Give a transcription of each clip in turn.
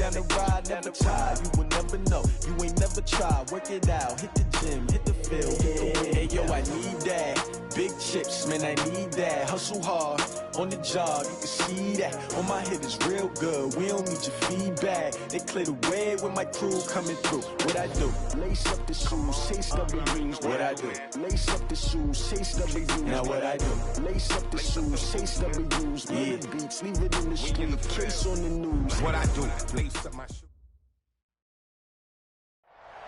down the ride, never tired. You will never know. You ain't never tried. Work it out. Hit the gym, hit the field, hit the wind. Hey, yo, I need that. Big chips, man, I need that. Hustle hard on the job, you can see that. On my head is real good. We don't need your feedback. They clear the way with my crew coming through. What I do? Lace up the shoes, chase W's. What I do? Lace up the shoes, chase W's. Now what I do? Lace up the shoes, chase W's. Yeah. Beats, leave it in the street. Case on the news. What I do? Lace up my shoes.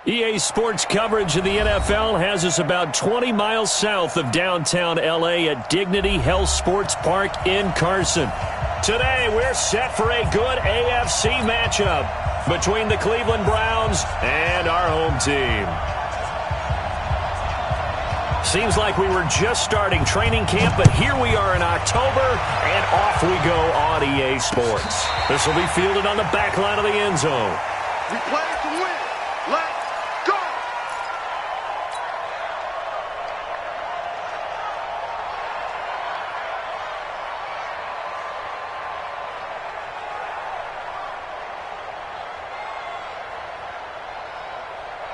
EA Sports coverage of the NFL has us about 20 miles south of downtown L.A. at Dignity Health Sports Park in Carson. Today, we're set for a good AFC matchup between the Cleveland Browns and our home team. Seems like we were just starting training camp, but here we are in October, and off we go on EA Sports. This will be fielded on the back line of the end zone. We play to win. Let's go!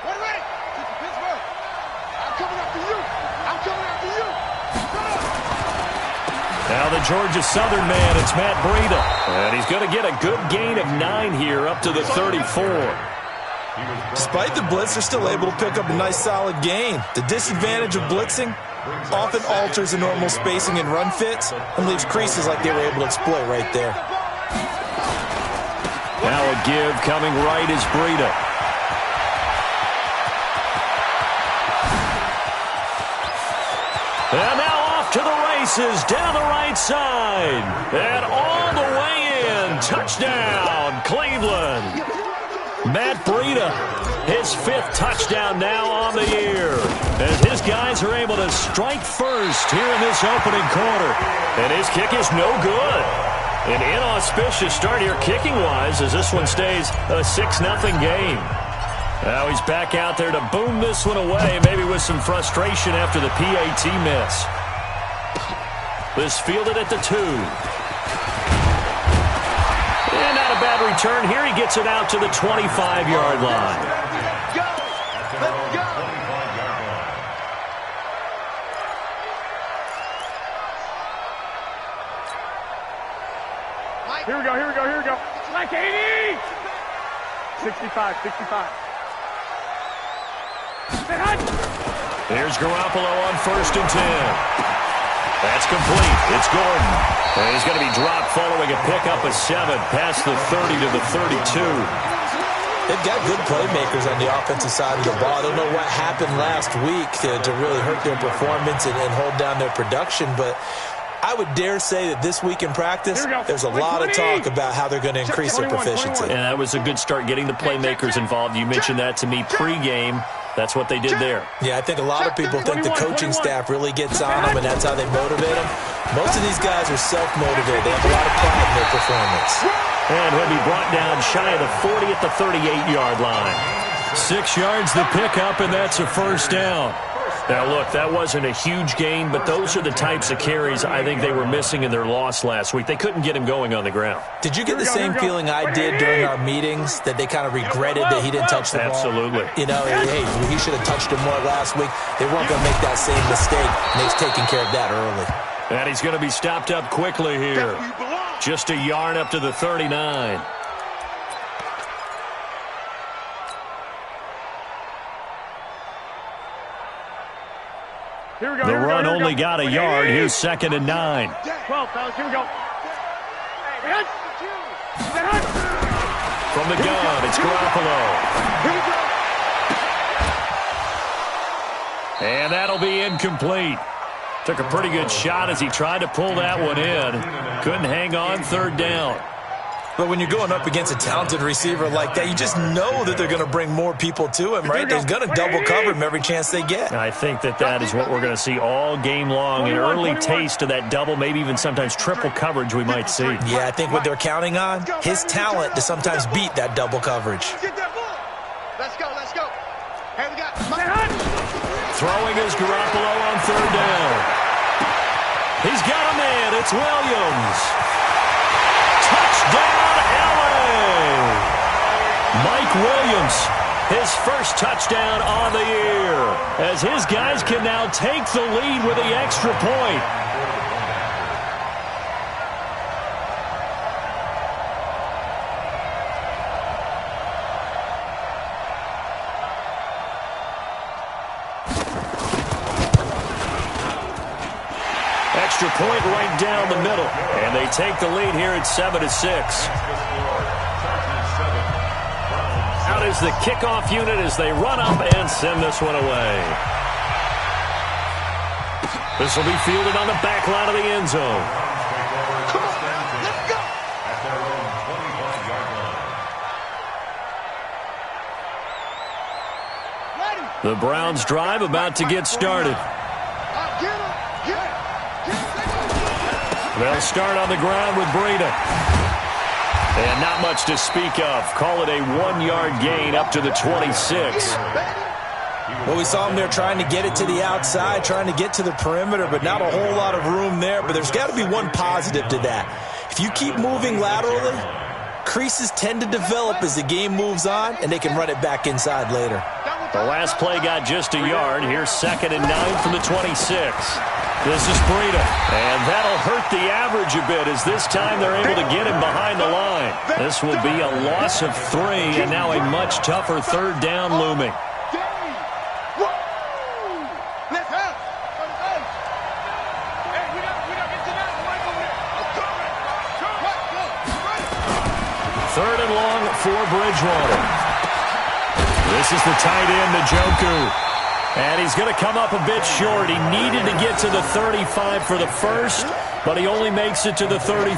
What are they? Pittsburgh. I'm coming after you. I'm coming after you. Now the Georgia Southern man, it's Matt Breida. And he's going to get a good gain of 9 here up to the 34. Despite the blitz, they're still able to pick up a nice solid gain. The disadvantage of blitzing often alters the normal spacing and run fits and leaves creases like they were able to exploit right there. Now a give coming right is Breida. And now off to the races down the right side. And all the way in. Touchdown, Cleveland. Matt Breida, his 5th touchdown now on the year, as his guys are able to strike first here in this opening quarter. And his kick is no good. An inauspicious start here kicking-wise as this one stays a 6-0 game. Now he's back out there to boom this one away, maybe with some frustration after the PAT miss. This fielded at the 2. And not a bad return here. He gets it out to the 25-yard line. Let's go! Let's go! Here we go, here we go, here we go. Like 80! 65, 65. Here's Garoppolo on 1st and 10. That's complete. It's Gordon. And he's going to be dropped following a pickup of 7 past the 30 to the 32. They've got good playmakers on the offensive side of the ball. I don't know what happened last week to really hurt their performance and hold down their production, but I would dare say that this week in practice, there's a lot of talk about how they're going to increase their proficiency. And that was a good start getting the playmakers involved. You mentioned that to me pregame. That's what they did there. Yeah, I think a lot of people think the coaching staff really gets on them, and that's how they motivate them. Most of these guys are self-motivated. They have a lot of pride in their performance. And he'll be brought down shy of the 40 at the 38-yard line. 6 yards the pickup, and that's a first down. Now, look, that wasn't a huge gain, but those are the types of carries I think they were missing in their loss last week. They couldn't get him going on the ground. Did you get the same feeling I did during our meetings, that they kind of regretted that he didn't touch the ball? Absolutely. You know, hey, he should have touched him more last week. They weren't going to make that same mistake, and he's taking care of that early. And he's going to be stopped up quickly here. Just a yard up to the 39. Here we go, The here we go, run here we go. only got a yard. Here's 2nd and 9. 12, fellas, here we go. From the gun, it's Garoppolo. Here we go. And that'll be incomplete. Took a pretty good shot as he tried to pull that one in. Couldn't hang on, 3rd down. But when you're going up against a talented receiver like that, you just know that they're going to bring more people to him, right? They're going to double cover him every chance they get. I think that is what we're going to see all game long. An early taste of that double, maybe even sometimes triple coverage we might see. Yeah, I think what they're counting on, his talent to sometimes beat that double coverage. Get that ball. Let's go, let's go. Hey, we got Throwing is Garoppolo on 3rd down. He's got a man. It's Williams. Touchdown, LA! Mike Williams, his first touchdown on the year, as his guys can now take the lead with the extra point. Extra point right down the middle, and they take the lead here at 7-6. Out is the kickoff unit as they run up and send this one away. This will be fielded on the back line of the end zone. Come on, let's go. The Browns drive about to get started. They'll start on the ground with Breida. And not much to speak of. Call it a 1-yard gain up to the 26. Well, we saw him there trying to get it to the outside, trying to get to the perimeter, but not a whole lot of room there. But there's got to be one positive to that. If you keep moving laterally, creases tend to develop as the game moves on, and they can run it back inside later. The last play got just a yard. Here's 2nd and 9 from the 26. This is Breida, and that'll hurt the average a bit as this time they're able to get him behind the line. This will be a loss of 3, and now a much tougher 3rd down looming. Third and long for Bridgewater. This is the tight end, Njoku. And he's going to come up a bit short. He needed to get to the 35 for the first, but he only makes it to the 34.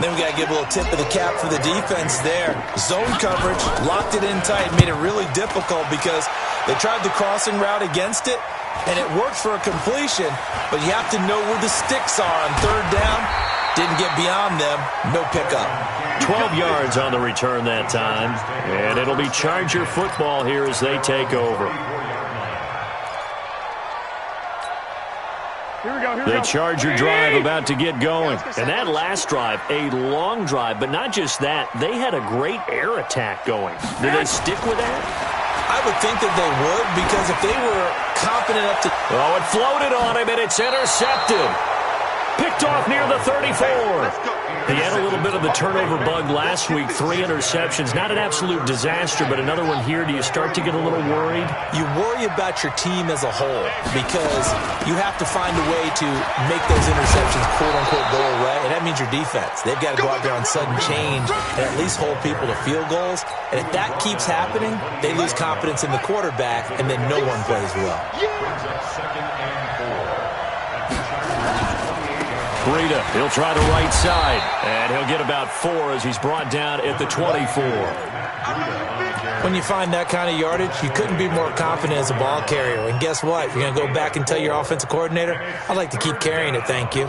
Then we got to give a little tip of the cap for the defense there. Zone coverage, locked it in tight, made it really difficult because they tried the crossing route against it, and it worked for a completion, but you have to know where the sticks are on 3rd down. Didn't get beyond them, no pickup. 12 yards on the return that time, and it'll be Charger football here as they take over. The Charger drive about to get going. And that last drive, a long drive, but not just that. They had a great air attack going. Do they stick with that? I would think that they would, because if they were confident enough to... Oh, it floated on him, and it's intercepted. Picked off near the 34. He had a little bit of the turnover bug last week, 3 interceptions. Not an absolute disaster, but another one here. Do you start to get a little worried? You worry about your team as a whole because you have to find a way to make those interceptions, quote-unquote, go away, and that means your defense. They've got to go out there on sudden change and at least hold people to field goals. And if that keeps happening, they lose confidence in the quarterback, and then no one plays well. Breida, he'll try the right side, and he'll get about 4 as he's brought down at the 24. When you find that kind of yardage, you couldn't be more confident as a ball carrier. And guess what? You're going to go back and tell your offensive coordinator, I'd like to keep carrying it, thank you.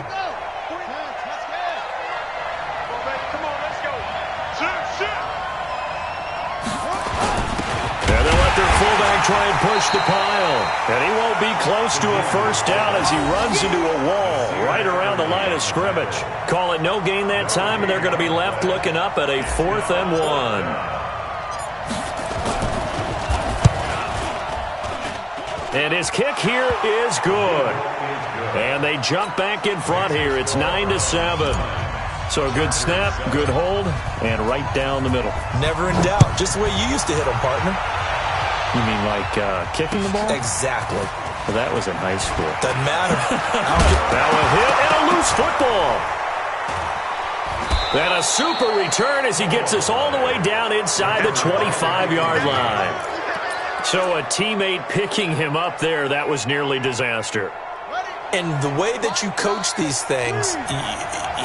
Fullback try and push the pile. And he won't be close to a first down as he runs into a wall right around the line of scrimmage. Call it no gain that time, and they're going to be left looking up at a 4th and 1. And his kick here is good. And they jump back in front here. It's 9-7. So a good snap, good hold, and right down the middle. Never in doubt. Just the way you used to hit them, partner. You mean like kicking the ball? Exactly. Well, that was in high school. Doesn't matter. Now a hit and a loose football. And a super return as he gets us all the way down inside the 25-yard line. So a teammate picking him up there, that was nearly disaster. And the way that you coach these things,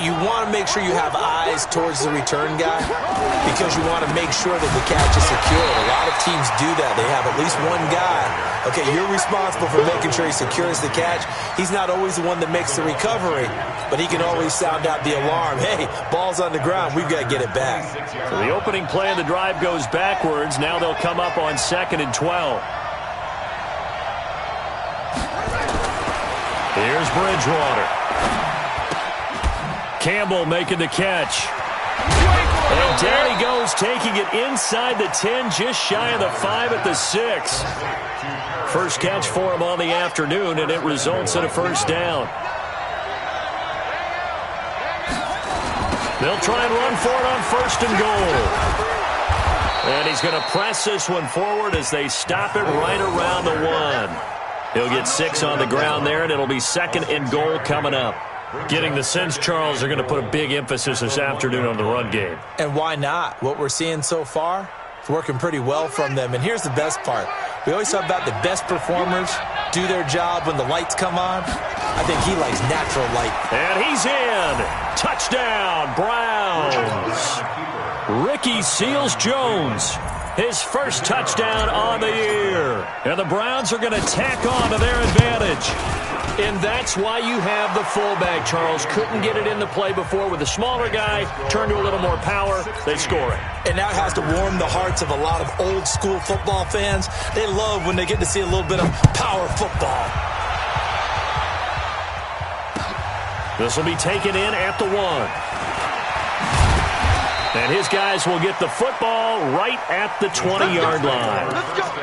you want to make sure you have eyes towards the return guy because you want to make sure that the catch is secure. A lot of teams do that. They have at least one guy. Okay, you're responsible for making sure he secures the catch. He's not always the one that makes the recovery, but he can always sound out the alarm. Hey, ball's on the ground. We've got to get it back. So the opening play of the drive goes backwards. Now they'll come up on 2nd and 12. Here's Bridgewater. Campbell making the catch. And down he goes, taking it it inside the 10, just shy of the 5 at the 6. First catch for him on the afternoon, and it results in a first down. They'll try and run for it on first and goal. And he's going to press this one forward as they stop it right around the 1. He'll get 6 on the ground there, and it'll be second and goal coming up. Getting the sense, Charles, are going to put a big emphasis this afternoon on the run game. And why not? What we're seeing so far, it's working pretty well from them. And here's the best part. We always talk about the best performers do their job when the lights come on. I think he likes natural light. And he's in. Touchdown, Browns. Ricky Seals-Jones, his first touchdown on the year. And the Browns are going to tack on to their advantage. And that's why you have the fullback, Charles. Couldn't get it into play before with a smaller guy. Turn to a little more power. They score it. And that has to warm the hearts of a lot of old school football fans. They love when they get to see a little bit of power football. This will be taken in at the 1. And his guys will get the football right at the 20-yard line. Let's go.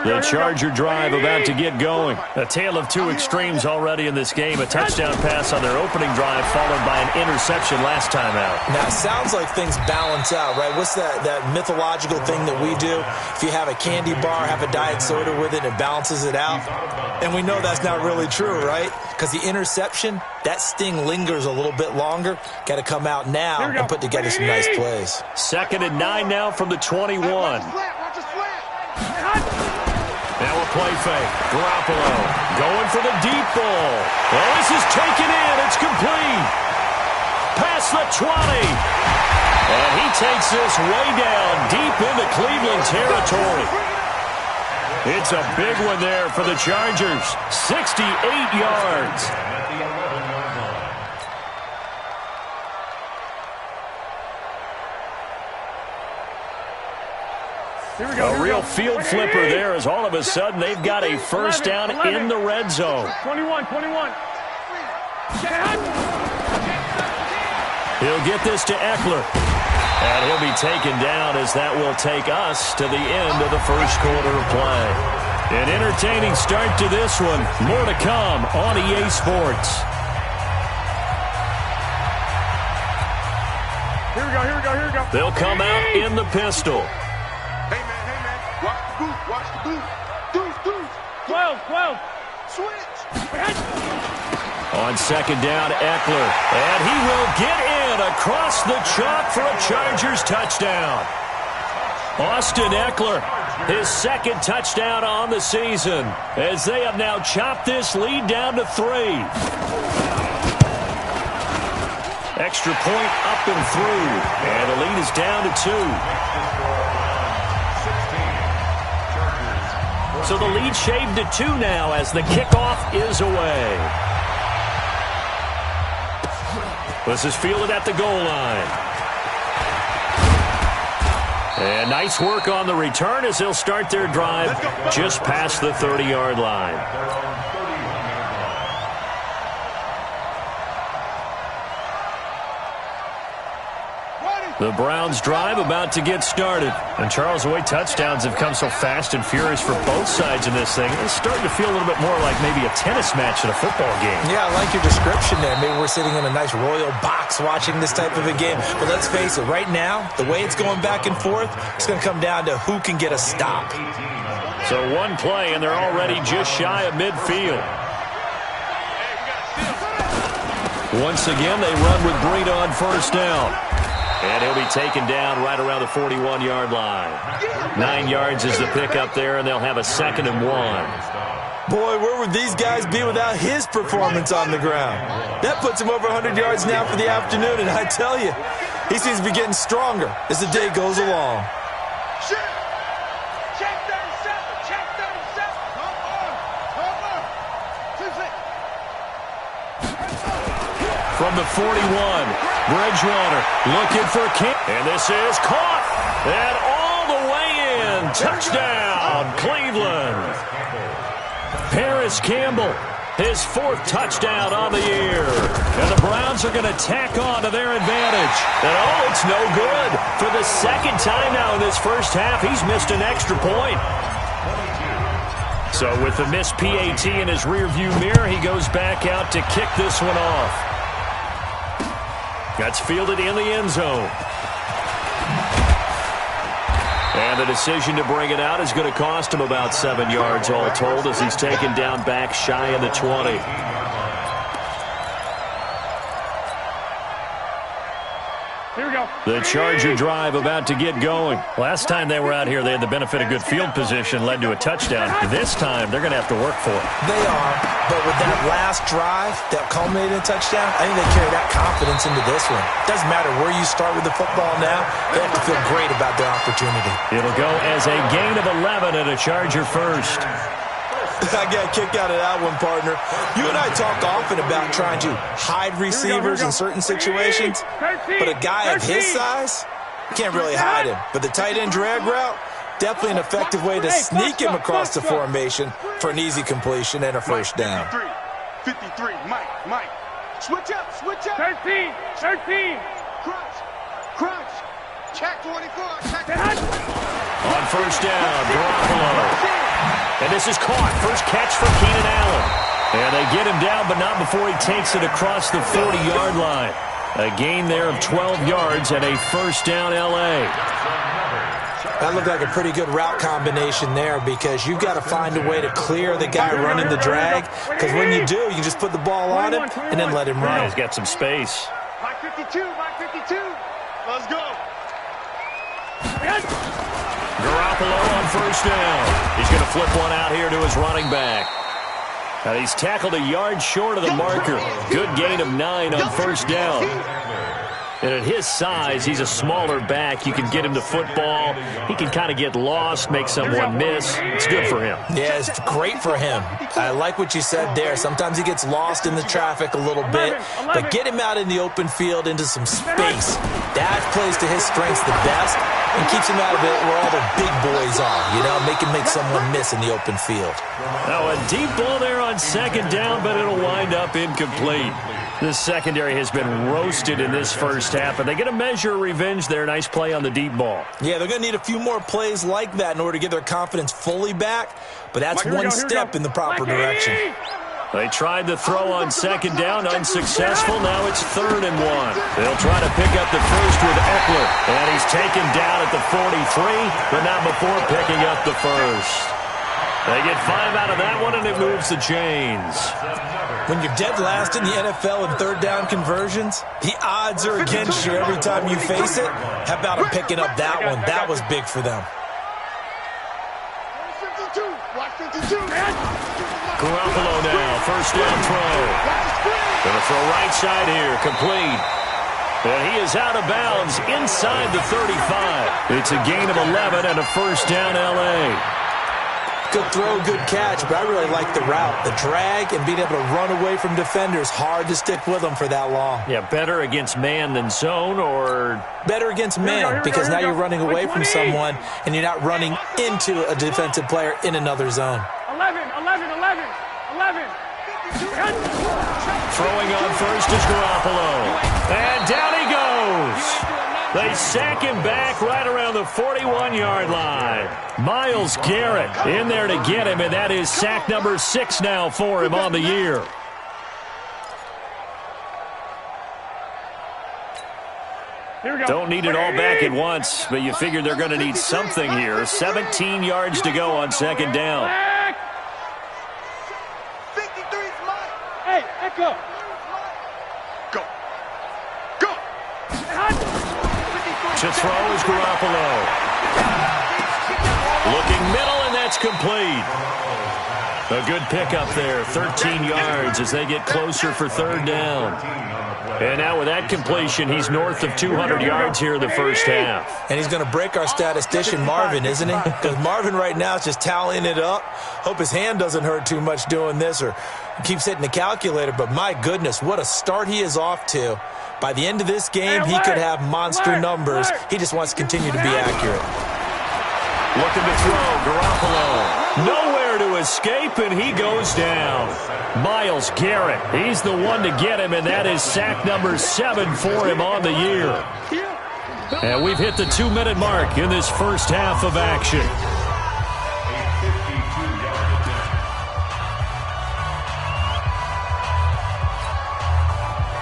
The Charger drive about to get going. A tale of two extremes already in this game. A touchdown pass on their opening drive followed by an interception last time out. Now, it sounds like things balance out, right? What's that mythological thing that we do? If you have a candy bar, have a diet soda with it, it balances it out. And we know that's not really true, right? Because the interception, that sting lingers a little bit longer. Got to come out now and put together some nice plays. Second and 9 now from the 21. Now a play fake. Garoppolo going for the deep ball. Well, this is taken in. It's complete. Past the 20. And he takes this way down deep into Cleveland territory. It's a big one there for the Chargers. 68 yards. A real field flipper there as all of a sudden they've got a first down in the red zone. 21. He'll get this to Eckler. And he'll be taken down as that will take us to the end of the first quarter of play. An entertaining start to this one. More to come on EA Sports. Here we go. They'll come out in the pistol. Hey, man. Watch the boot. Deuce. 12. Switch. On second down, Eckler. And he will get in across the chalk for a Chargers touchdown. Austin Eckler, his second touchdown on the season, as they have now chopped this lead down to 3. Extra point up and through. And the lead is down to 2. So the lead shaved to 2 now as the kickoff is away. This is fielded at the goal line. And nice work on the return as they'll start their drive just past the 30-yard line. The Browns drive about to get started. And Charles, the way touchdowns have come so fast and furious for both sides in this thing, it's starting to feel a little bit more like maybe a tennis match in a football game. Yeah, I like your description there. Maybe we're sitting in a nice royal box watching this type of a game. But let's face it, right now, the way it's going back and forth, it's going to come down to who can get a stop. So one play, and they're already just shy of midfield. Once again, they run with Breida on first down. And he'll be taken down right around the 41-yard line. 9 yards is the pickup there, and they'll have a 2nd and 1. Boy, where would these guys be without his performance on the ground? That puts him over 100 yards now for the afternoon, and I tell you, he seems to be getting stronger as the day goes along. Check 37. From the 41, Bridgewater looking for King. And this is caught. And all the way in. Touchdown, Cleveland. Paris Campbell, His 4th touchdown on the year. And the Browns are going to tack on to their advantage. And oh, it's no good. For the 2nd time now in this first half, he's missed an extra point. So with the missed PAT in his rearview mirror, he goes back out to kick this one off. That's fielded in the end zone. And the decision to bring it out is going to cost him about 7 yards all told as he's taken down back shy of the 20. Here we go. The Charger drive about to get going. Last time they were out here, they had the benefit of good field position, led to a touchdown. This time, they're going to have to work for it. They are, but with that last drive that culminated in a touchdown, I think they carry that confidence into this one. Doesn't matter where you start with the football now, they have to feel great about their opportunity. It'll go as a gain of 11 and a Charger first. I got a kick out of that one, partner. You and I talk often about trying to hide receivers in certain situations, but a guy of his size, you can't really hide him. But the tight end drag route, definitely an effective way to sneak him across the formation for an easy completion and a first down. 53, Mike. Switch up. 13. Crunch. Check 24. Check. On first down, Garoppolo. And this is caught. First catch for Keenan Allen. And they get him down, but not before he takes it across the 40-yard line. A gain there of 12 yards and a first down L.A. That looked like a pretty good route combination there because you've got to find a way to clear the guy running the drag. Because when you do, you just put the ball on him and then let him run. He's got some space. Mike 52. Let's go. Garoppolo on first down. He's going to flip one out here to his running back. And he's tackled a yard short of the marker. Good gain of 9 on first down. And at his size, he's a smaller back. You can get him the football. He can kind of get lost, make someone miss. It's good for him. Yeah, it's great for him. I like what you said there. Sometimes he gets lost in the traffic a little bit, but get him out in the open field into some space. That plays to his strengths the best and keeps him out of it where all the big boys are, you know, make someone miss in the open field. Now a deep ball there on second down, but it'll wind up incomplete. This secondary has been roasted in this first half, and they get a measure of revenge there. Nice play on the deep ball. Yeah, they're going to need a few more plays like that in order to get their confidence fully back, but that's one step in the proper direction. They tried to throw on second down, unsuccessful. Now it's 3rd and 1. They'll try to pick up the first with Eckler, and he's taken down at the 43, but not before picking up the first. They get 5 out of that one, and it moves the chains. When you're dead last in the NFL in 3rd down conversions, the odds are against you every time you face it. How about them picking up that one? That was big for them. 52. Garoppolo now, first down throw. Gonna throw right side here, complete. And he is out of bounds inside the 35. It's a gain of 11 and a first down L.A. Good throw, good catch, but I really like the route. The drag and being able to run away from defenders, hard to stick with them for that long. Yeah, better against man than zone, or better against man, because now you're running away from someone and you're not running into a defensive player in another zone. 11. Throwing on first is Garoppolo. And down he goes. They sack him back right around the 41-yard line. Myles Garrett in there to get him, and that is sack number 6 now for him on the year. Don't need it all back at once, but you figure they're going to need something here. 17 yards to go on second down. 53's mine. Hey, Echo. Go. To throw is Garoppolo. Looking middle, and that's complete. A good pickup there, 13 yards as they get closer for 3rd down. And now with that completion, he's north of 200 yards here in the first half. And he's going to break our statistician, Marvin, isn't he? Because Marvin right now is just tallying it up. Hope his hand doesn't hurt too much doing this or keeps hitting the calculator. But my goodness, what a start he is off to. By the end of this game, he could have monster numbers. He just wants to continue to be accurate. Looking to throw, Garoppolo. Nowhere Nowhere to escape, and he goes down. Myles Garrett, he's the one to get him, and that is sack number 7 for him on the year. And we've hit the 2-minute mark in this first half of action.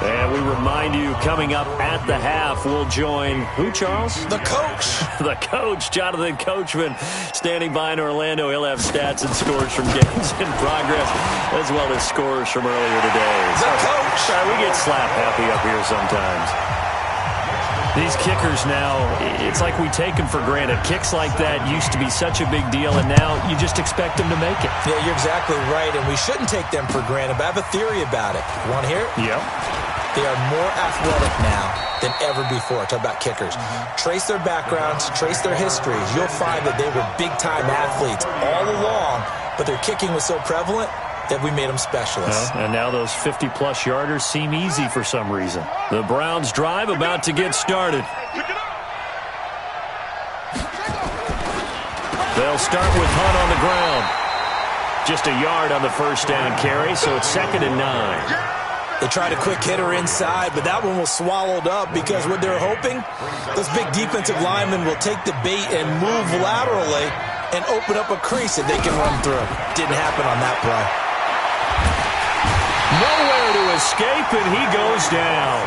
And we remind you, coming up at the half, we'll join who, Charles? The coach. The coach, Jonathan Coachman, standing by in Orlando. He'll have stats and scores from games in progress, as well as scores from earlier today. The coach. Sorry, we get slap happy up here sometimes. These kickers now, it's like we take them for granted. Kicks like that used to be such a big deal, and now you just expect them to make it. Yeah, you're exactly right, and we shouldn't take them for granted, but I have a theory about it. You want to hear it? Yep. They are more athletic now than ever before. Talk about kickers. Trace their backgrounds, trace their histories. You'll find that they were big-time athletes all along, but their kicking was so prevalent that we made them specialists. And now those 50-plus yarders seem easy for some reason. The Browns drive about to get started. They'll start with Hunt on the ground. Just a yard on the first down carry, so it's 2nd and 9. They tried a quick hitter inside, but that one was swallowed up because what they're hoping, those big defensive linemen will take the bait and move laterally and open up a crease that they can run through. Didn't happen on that play. Nowhere to escape, and he goes down.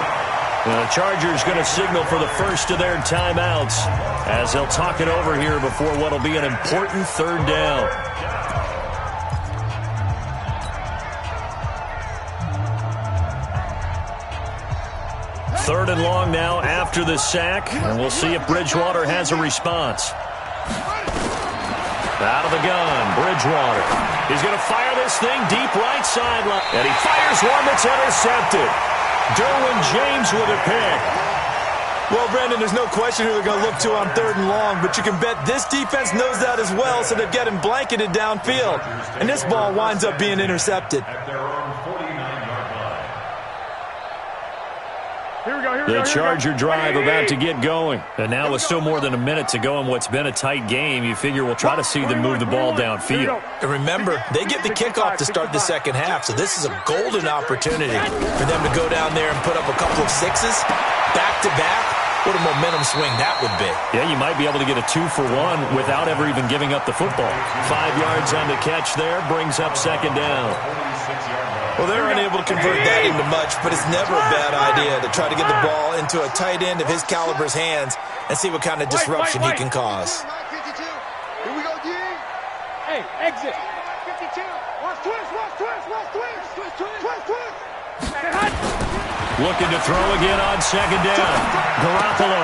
The Chargers going to signal for the first of their timeouts as they'll talk it over here before what will be an important 3rd down. Third and long now after the sack, and we'll see if Bridgewater has a response. Out of the gun, Bridgewater. He's going to fire this thing deep right sideline. And he fires one that's intercepted. Derwin James with a pick. Well, Brandon, there's no question who they're going to look to on 3rd and long, but you can bet this defense knows that as well, so they've got him blanketed downfield. And this ball winds up being intercepted. The Charger drive about to get going. And now with still more than a minute to go in what's been a tight game, you figure we'll try to see them move the ball downfield. And remember, they get the kickoff to start the second half, so this is a golden opportunity for them to go down there and put up a couple of sixes back-to-back. What a momentum swing that would be. Yeah, you might be able to get a 2-for-1 without ever even giving up the football. 5 yards on the catch there, brings up 2nd down. Well, they're unable to convert that into much, but it's never a bad idea to try to get the ball into a tight end of his caliber's hands and see what kind of disruption he can cause. Here we go, D. Hey, exit. 52. Watch twist, watch twist, watch twist. Twist, twist, twist, twist. Looking to throw again on 2nd down. Garoppolo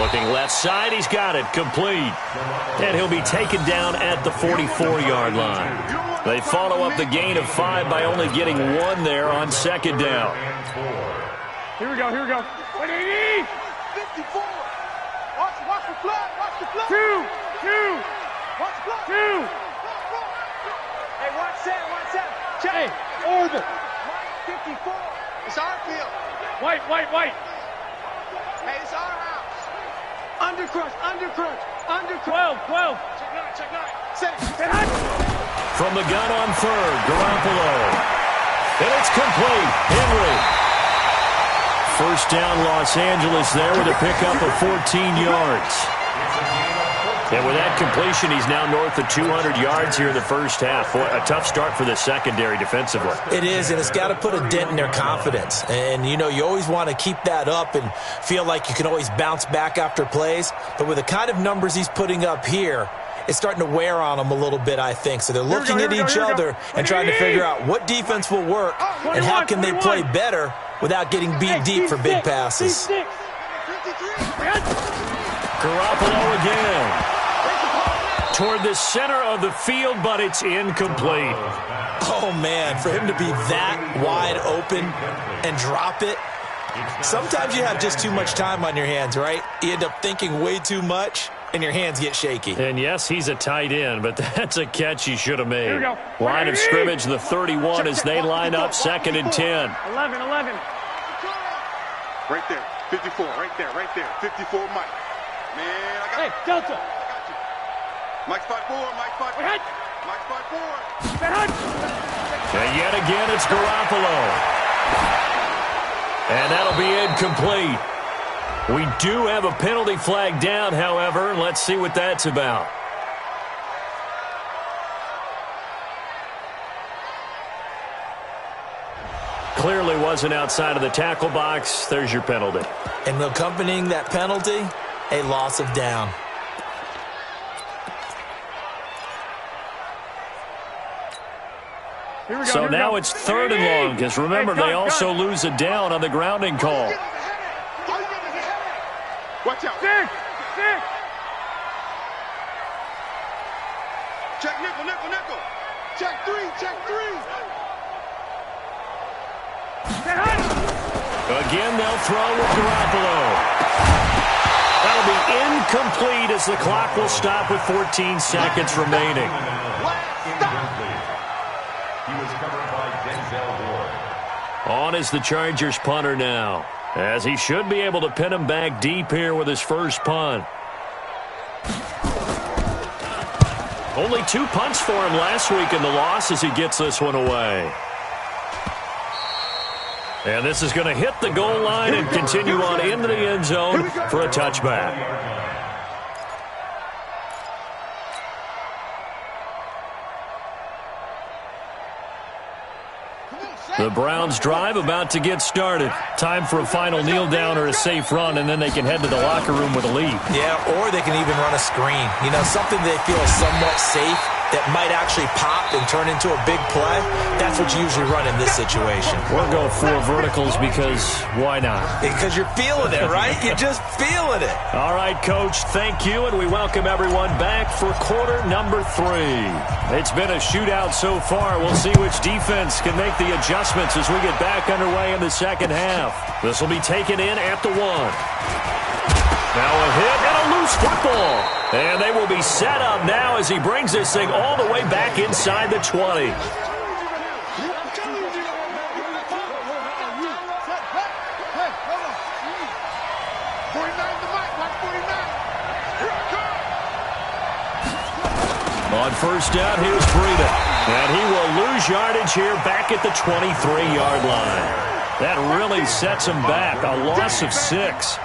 looking left side. He's got it complete. And he'll be taken down at the 44-yard line. They follow up the gain of 5 by only getting 1 there on 2nd down. Here we go, here we go. 54. Watch the flat, watch the flat. 2. Watch the flat. 2. Hey, watch that, watch that. Check. Hey, orbit. 54. It's our field. White. Hey, it's our house. Undercrush. 12. Check nine. From the gun on 3rd, Garoppolo. And it's complete. Henry. First down, Los Angeles there with a pickup of 14 yards. And with that completion, he's now north of 200 yards here in the first half. Boy, a tough start for the secondary defensively. It is, and it's got to put a dent in their confidence. And, you know, you always want to keep that up and feel like you can always bounce back after plays. But with the kind of numbers he's putting up here, it's starting to wear on them a little bit, I think. So they're looking at each other and trying to figure out what defense will work and how can they play better without getting beat deep for big passes. Garoppolo again. Toward the center of the field, but it's incomplete. Oh, man, for him to be that wide open and drop it. Sometimes you have just too much time on your hands, right? You end up thinking way too much, and your hands get shaky. And yes, he's a tight end, but that's a catch he should have made. Here we go. Line of scrimmage, the 31 as they line up 2nd and 10. 11. Right there. 54. Right there. 54, Mike. Man, I got Hey, Delta. Mike 5-4. Mike 5-4. And yet again, it's Garoppolo. And that'll be incomplete. We do have a penalty flag down, however. Let's see what that's about. Clearly wasn't outside of the tackle box. There's your penalty. And accompanying that penalty, a loss of down. So now it's 3rd and long, because remember, they also lose a down on the grounding call. Watch out. Six. Check nickel. Check three. Again, they'll throw with Garoppolo. That'll be incomplete as the clock will stop with 14 seconds remaining. On is the Chargers punter now, as he should be able to pin him back deep here with his first punt. Only 2 punts for him last week in the loss as he gets this one away. And this is going to hit the goal line and continue on into the end zone for a touchback. The Browns drive about to get started. Time for a final kneel down or a safe run, and then they can head to the locker room with a lead. Yeah, or they can even run a screen. You know, something they feel is somewhat safe that might actually pop and turn into a big play. That's what you usually run in this situation. We're going 4 verticals because why not? Because you're feeling it, right? You're just feeling it. All right, Coach, thank you, and we welcome everyone back for quarter number 3. It's been a shootout so far. We'll see which defense can make the adjustments as we get back underway in the second half. This will be taken in at the 1. Now a hit and a loose football. And they will be set up now as he brings this thing all the way back inside the 20. On first down, here's Breida. And he will lose yardage here back at the 23-yard line. That really sets him back. A loss of 6.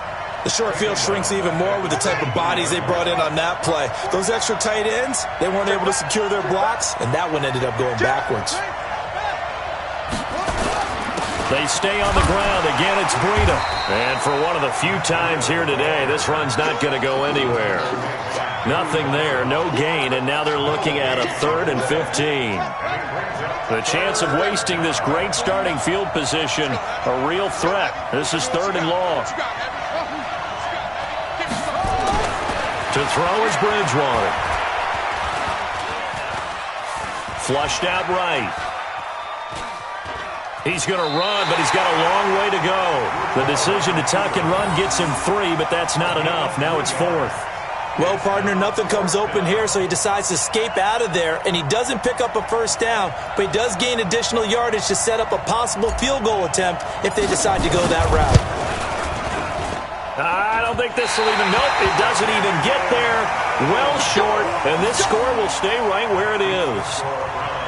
The short field shrinks even more with the type of bodies they brought in on that play. Those extra tight ends, they weren't able to secure their blocks, and that one ended up going backwards. They stay on the ground. Again, it's Breida. And for one of the few times here today, this run's not going to go anywhere. Nothing there, no gain, and now they're looking at a 3rd and 15. The chance of wasting this great starting field position, a real threat. This is 3rd and long. To throw is Bridgewater. Flushed out right. He's going to run, but he's got a long way to go. The decision to tuck and run gets him 3, but that's not enough. Now it's 4th. Well, partner, nothing comes open here, so he decides to escape out of there, and he doesn't pick up a first down, but he does gain additional yardage to set up a possible field goal attempt if they decide to go that route. I don't think this will even, nope, it doesn't even get there. Well short, and this score will stay right where it is.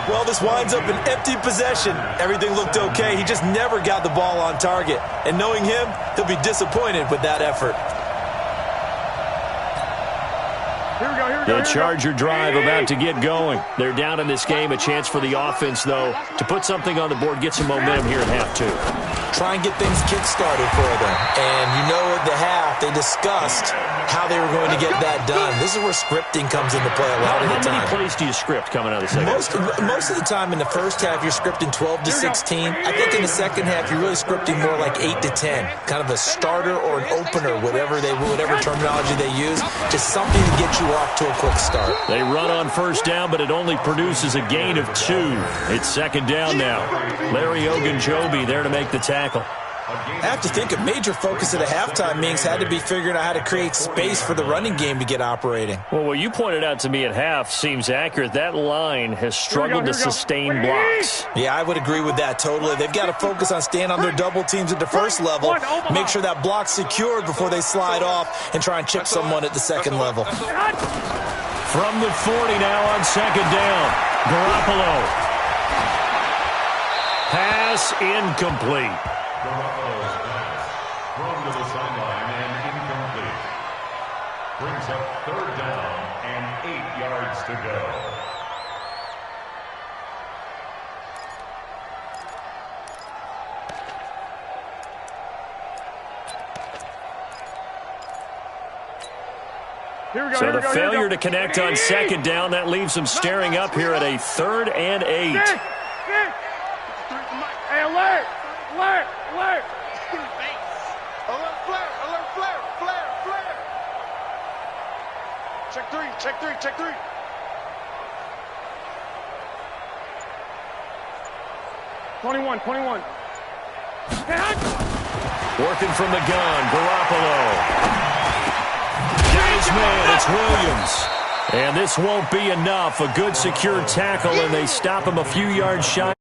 Well, this winds up an empty possession. Everything looked okay. He just never got the ball on target. And knowing him, he'll be disappointed with that effort. The Charger drive about to get going. They're down in this game. A chance for the offense, though, to put something on the board, get some momentum here at half 2. Try and get things kick-started for them. And you know at the half, they discussed how they were going to get that done. This is where scripting comes into play a lot of the time. How many plays do you script coming out of the second half? Most of the time in the first half, you're scripting 12 to 16. I think in the second half, you're really scripting more like 8 to 10. Kind of a starter or an opener, whatever terminology they use. Just something to get you off to a quick start. They run on first down, but it only produces a gain of 2. It's second down now. Larry Ogunjobi there to make the tackle. I have to think a major focus at the halftime means had to be figuring out how to create space for the running game to get operating. Well, what you pointed out to me at half seems accurate. That line has struggled to sustain blocks. Yeah, I would agree with that totally. They've got to focus on staying on their double teams at the first level, make sure that block's secured before they slide off and try and chip someone at the second level. From the 40 now on second down. Garoppolo. Pass incomplete. Garoppolo's pass thrown to the sideline and incomplete. Brings up third down and 8 yards to go. So the failure to connect on second down, that leaves them staring up here at a 3rd and 8. Hey, alert! Alert! Alert! Alert, flare! Alert, flare! Flare! Flare! Check three! Check three! Check three! '21. Working from the gun, Garoppolo. Got his man, it's Williams. And this won't be enough. A good secure tackle, and they stop him a few yards shy.